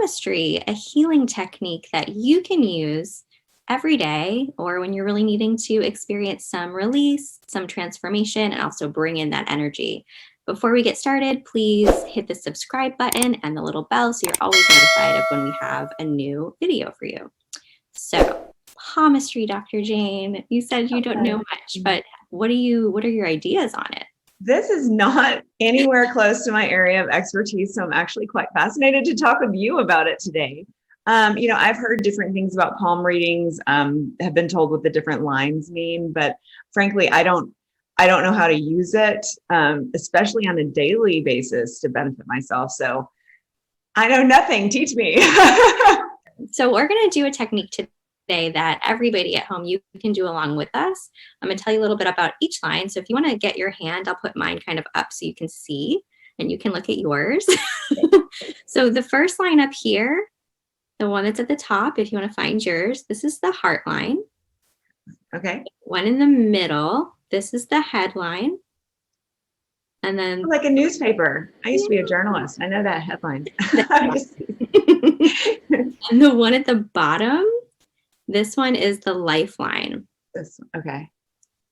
palmistry, a healing technique that you can use every day or when you're really needing to experience some release, some transformation, and also bring in that energy. Before we get started, please hit the subscribe button and the little bell so you're always notified of when we have a new video for you. So, palmistry, Dr. Jane, you said you don't know much, but what are your ideas on it? This is not anywhere close to my area of expertise, so I'm actually quite fascinated to talk with you about it today. I've heard different things about palm readings, have been told what the different lines mean, but frankly, I don't know how to use it, especially on a daily basis to benefit myself. So I know nothing. Teach me. So we're going to do a technique today that everybody at home, you can do along with us. I'm going to tell you a little bit about each line. So if you want to get your hand, I'll put mine kind of up so you can see and you can look at yours. So the first line up here, the one that's at the top, if you want to find yours, this is the heart line. Okay. One in the middle, this is the headline. And then like a newspaper. I used to be a journalist. I know that headline. And the one at the bottom, this one is the lifeline. Okay.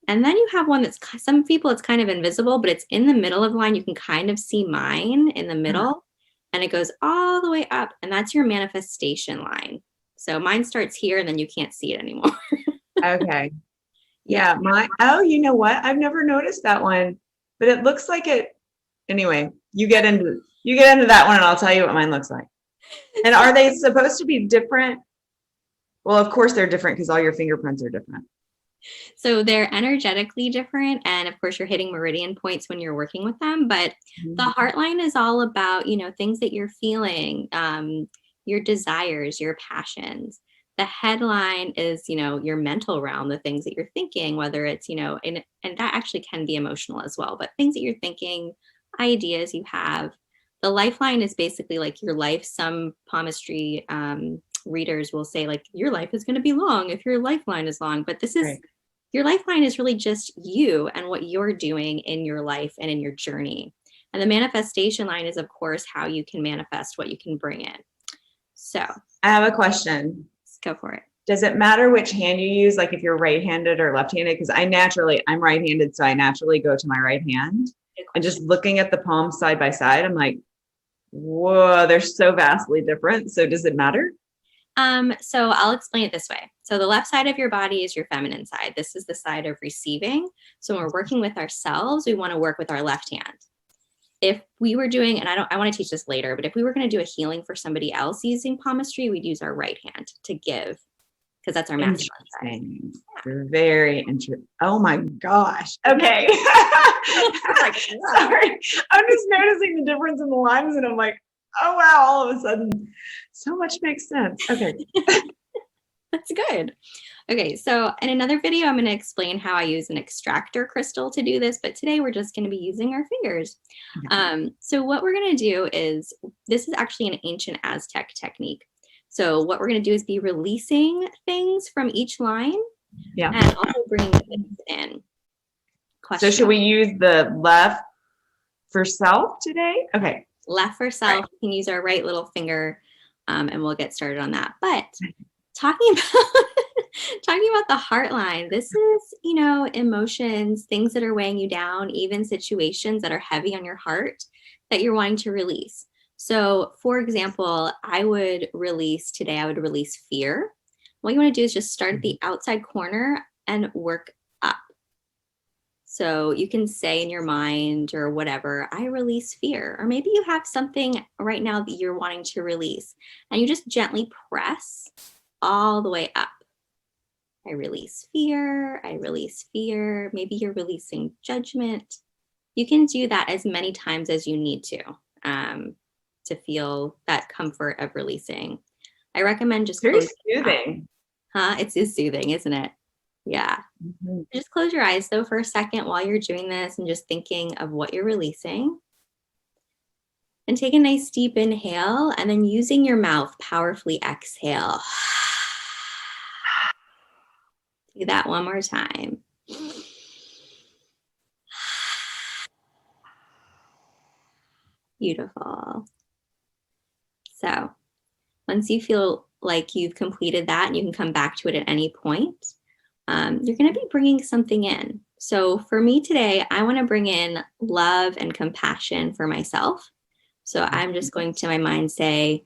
And then you have one that's, some people it's kind of invisible, but it's in the middle of the line. You can kind of see mine in the middle and it goes all the way up, and that's your manifestation line. So mine starts here and then you can't see it anymore. Okay. Yeah. You know what? I've never noticed that one, but it looks like it. Anyway, you get into that one and I'll tell you what mine looks like. And are they supposed to be different? Well, of course they're different because all your fingerprints are different. So they're energetically different. And of course, you're hitting meridian points when you're working with them. But the heart line is all about, things that you're feeling, your desires, your passions. The headline is, your mental realm, the things that you're thinking, whether it's, and that actually can be emotional as well, but things that you're thinking, ideas you have. The lifeline is basically like your life. Some palmistry readers will say like your life is going to be long if your lifeline is long, but this is right. Your lifeline is really just you and what you're doing in your life and in your journey. And the manifestation line is, of course, how you can manifest what you can bring in. So I have a question. Let's go for it. Does it matter which hand you use, like if you're right-handed or left-handed? Because I'm right-handed, so I naturally go to my right hand. And just looking at the palms side by side, I'm like, whoa, they're so vastly different. So does it matter? So I'll explain it this way. So the left side of your body is your feminine side. This is the side of receiving. So when we're working with ourselves, we want to work with our left hand. If we were doing, and I want to teach this later, but if we were going to do a healing for somebody else using palmistry, we'd use our right hand to give, because that's our masculine side. Yeah. Very interesting. Oh my gosh. Okay. Sorry. I'm just noticing the difference in the lines and I'm like, oh wow, all of a sudden so much makes sense. Okay. That's good. Okay, so in another video, I'm going to explain how I use an extractor crystal to do this, but today we're just going to be using our fingers. Okay. So what we're going to do is, this is actually an ancient Aztec technique. So what we're going to do is be releasing things from each line, and also bringing things in. So should we use the left for self today? Okay. Left for self. Right. We can use our right little finger, and we'll get started on that. But talking about the heart line, this is, emotions, things that are weighing you down, even situations that are heavy on your heart that you're wanting to release. So for example, I would release fear. What you want to do is just start at the outside corner and work up. So you can say in your mind or whatever, I release fear. Or maybe you have something right now that you're wanting to release, and you just gently press all the way up. I release fear. I release fear. Maybe you're releasing judgment. You can do that as many times as you need to feel that comfort of releasing. I recommend just very soothing. It's soothing, isn't it? Yeah. Mm-hmm. Just close your eyes though for a second while you're doing this and just thinking of what you're releasing. And take a nice deep inhale, and then using your mouth, powerfully exhale. Do that one more time. Beautiful. So Once you feel like you've completed that and you can come back to it at any point, you're going to be bringing something in. So for me today, I want to bring in love and compassion for myself. So I'm just going to my mind say,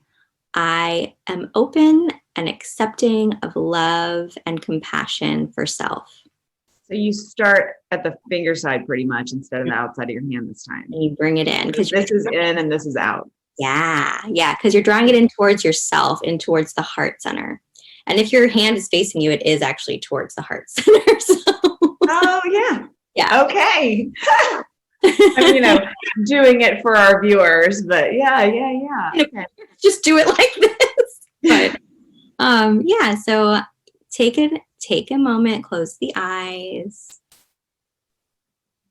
I am open and accepting of love and compassion for self. So you start at the finger side pretty much instead of the outside of your hand this time. And you bring it in because this is in and this is out. Yeah, because you're drawing it in towards yourself and towards the heart center. And if your hand is facing you, it is actually towards the heart center. So. Oh, yeah. Yeah. Okay. I'm, doing it for our viewers, but yeah. Okay. Just do it like this. But yeah, so take a moment, close the eyes.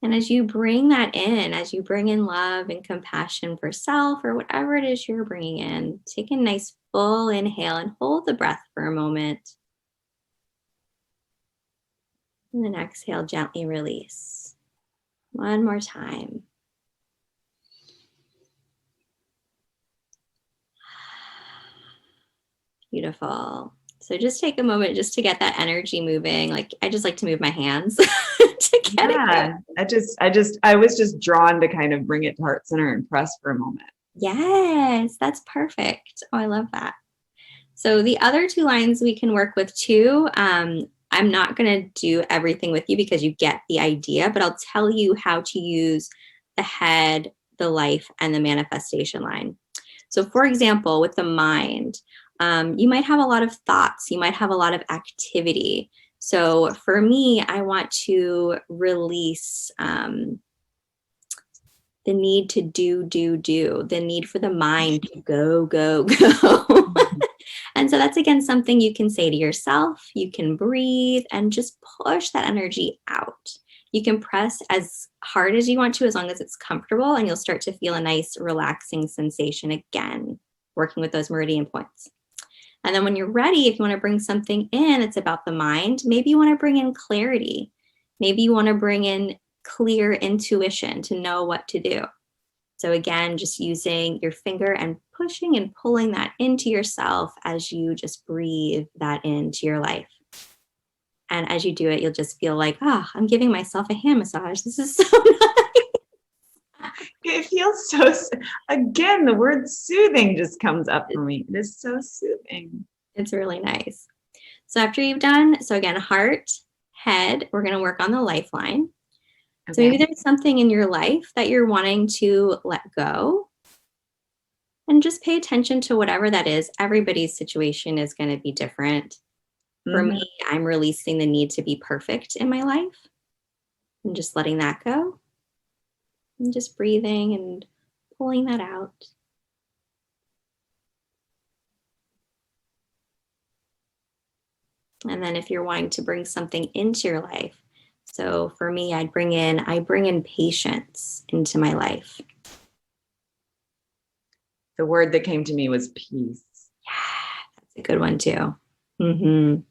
And as you bring that in, as you bring in love and compassion for self or whatever it is you're bringing in, take a nice full inhale and hold the breath for a moment. And then exhale, gently release. One more time. Beautiful. So just take a moment just to get that energy moving. Like I just like to move my hands to get it. I was just drawn to kind of bring it to heart center and press for a moment. Yes, that's perfect. Oh, I love that. So the other two lines we can work with too. I'm not going to do everything with you because you get the idea, but I'll tell you how to use the head, the life, and the manifestation line. So for example, with the mind, you might have a lot of thoughts. You might have a lot of activity. So for me, I want to release the need to do, the need for the mind to go. And so that's, again, something you can say to yourself. You can breathe and just push that energy out. You can press as hard as you want to, as long as it's comfortable, and you'll start to feel a nice relaxing sensation again, working with those meridian points. And then when you're ready, if you want to bring something in, it's about the mind. Maybe you want to bring in clarity. Maybe you want to bring in clear intuition to know what to do. So again, just using your finger and pushing and pulling that into yourself as you just breathe that into your life. And as you do it, you'll just feel like, I'm giving myself a hand massage. This is so nice. It feels so, again, the word soothing just comes up for me. It is so soothing. It's really nice. So after you've done, so again, heart, head, we're going to work on the lifeline. Okay. So maybe there's something in your life that you're wanting to let go. And just pay attention to whatever that is. Everybody's situation is going to be different. For me, I'm releasing the need to be perfect in my life and just letting that go. And just breathing and pulling that out. And then if you're wanting to bring something into your life, so for me, I bring in patience into my life. The word that came to me was peace. Yeah, that's a good one too. And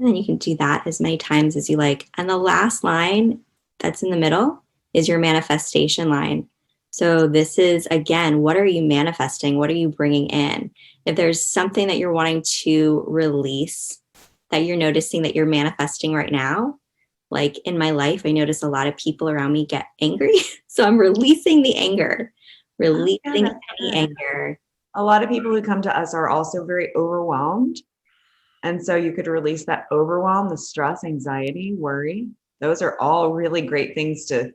then you can do that as many times as you like. And the last line that's in the middle is your manifestation line. So this is, again, what are you manifesting? What are you bringing in? If there's something that you're wanting to release, that you're noticing that you're manifesting right now, like in my life, I notice a lot of people around me get angry. So I'm releasing the anger, any anger. A lot of people who come to us are also very overwhelmed. And so you could release that overwhelm, the stress, anxiety, worry. Those are all really great things to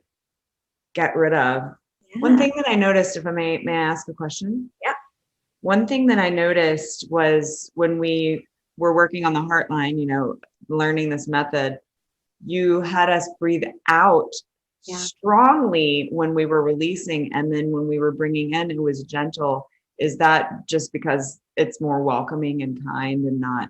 get rid of. Yeah. One thing that I noticed, if I may ask a question? Yeah. One thing that I noticed was when we were working on the Heartline, learning this method, you had us breathe out strongly when we were releasing. And then when we were bringing in, it was gentle. Is that just because it's more welcoming and kind and not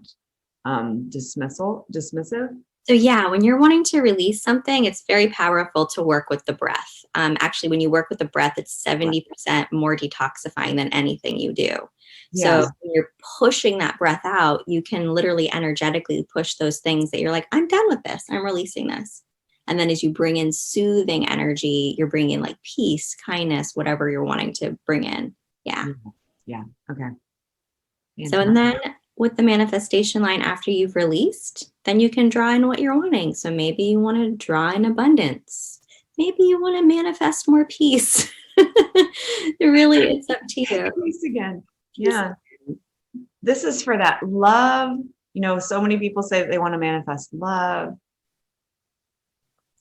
dismissive? So yeah, when you're wanting to release something, it's very powerful to work with the breath. Actually, when you work with the breath, it's 70% more detoxifying than anything you do. Yeah. So when you're pushing that breath out, you can literally energetically push those things that you're like, I'm done with this. I'm releasing this. And then as you bring in soothing energy, you're bringing like peace, kindness, whatever you're wanting to bring in. Yeah. Yeah. Okay. So, and then with the manifestation line, after you've released, then you can draw in what you're wanting. So maybe you want to draw in abundance. Maybe you want to manifest more peace. Really, it's up to you. Peace again. Yeah. This is for that love. You know, so many people say that they want to manifest love.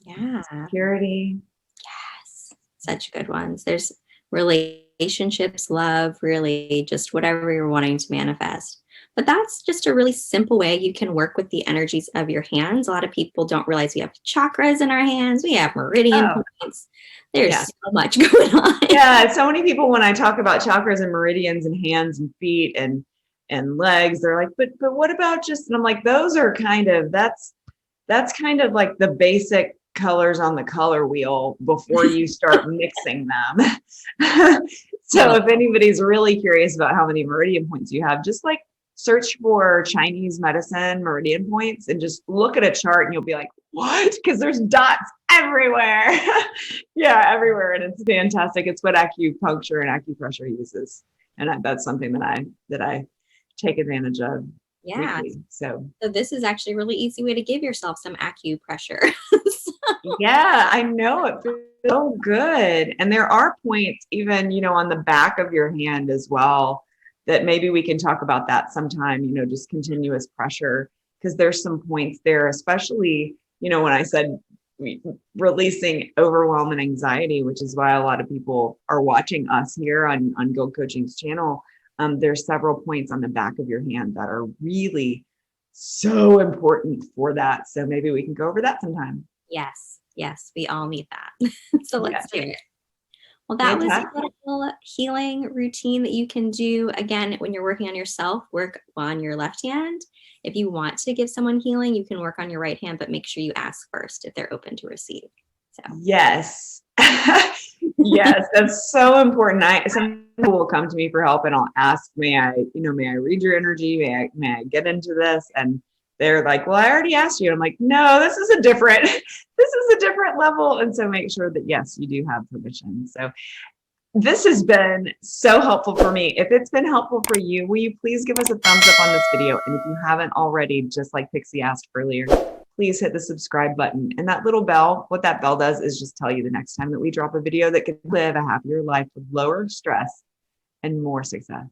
Yeah. Security. Yes. Such good ones. There's relationships, love, really just whatever you're wanting to manifest. But that's just a really simple way you can work with the energies of your hands. A lot of people don't realize we have chakras in our hands. We have meridian points. There's so much going on. Yeah. So many people, when I talk about chakras and meridians and hands and feet and legs, they're like, but what about just, and I'm like, those are kind of, that's kind of like the basic colors on the color wheel before you start mixing them. So if anybody's really curious about how many meridian points you have, just like search for Chinese medicine meridian points and just look at a chart and you'll be like, what? Because there's dots everywhere. Yeah, everywhere. And it's fantastic. It's what acupuncture and acupressure uses. And that's something that I take advantage of. Yeah. Weekly, so this is actually a really easy way to give yourself some acupressure. Yeah, I know, it feels so good. And there are points even, you know, on the back of your hand as well, that maybe we can talk about that sometime, you know, just continuous pressure, because there's some points there, especially, you know, when I said releasing overwhelm and anxiety, which is why a lot of people are watching us here on GILD Coaching's channel. There's several points on the back of your hand that are really so important for that. So maybe we can go over that sometime. Yes, we all need that. So let's do it. Well, that was a little healing routine that you can do. Again, when you're working on yourself, work on your left hand. If you want to give someone healing, you can work on your right hand, but make sure you ask first if they're open to receive. So yes. Yes, that's so important. Some people will come to me for help and I'll ask, may I read your energy? May I get into this? And they're like, well, I already asked you. I'm like, no, this is a different level. And so make sure that, yes, you do have permission. So this has been so helpful for me. If it's been helpful for you, will you please give us a thumbs up on this video? And if you haven't already, just like Pixie asked earlier, please hit the subscribe button. And that little bell, what that bell does is just tell you the next time that we drop a video that can live a happier life with lower stress and more success.